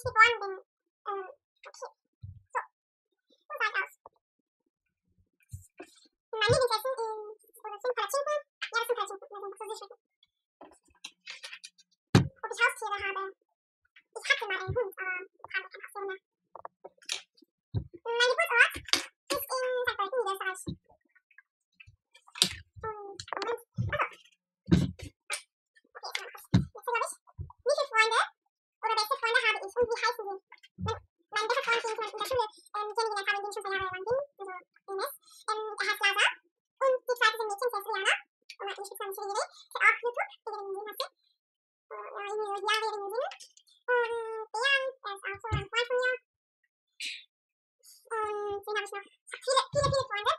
ich geboren bin. Okay. So sah ich aus. Mein Lieblingsessen ist oder sind Palatschinken. Ja, das sind Palatschinken. Das sind französische. Ob ich Haustiere habe? Ich hatte mal einen Hund, aber ich habe keine Haustiere mehr. Mein Geburtsort ist in St. Pölten, Niederösterreich. Moment. Okay, jetzt glaube ich. Wie viele Freunde oder beste Freunde habe ich und wie heißen sie? Mein bester Freund, den ich in der Schule kennengelernt habe, den ich schon 2 Jahre lang bin, also Ines, er heißt Lazar. Und die zweite ist ein Mädchen, sie heißt Rihanna. Und mein Spitzname ist Rihanna. Sie hat auch YouTube, die wir in New hast du. Ja, in New Jahre in New Zealand. Und Bean, er ist auch so ein Freund von mir. Und den habe ich noch. Ich habe viele Freunde.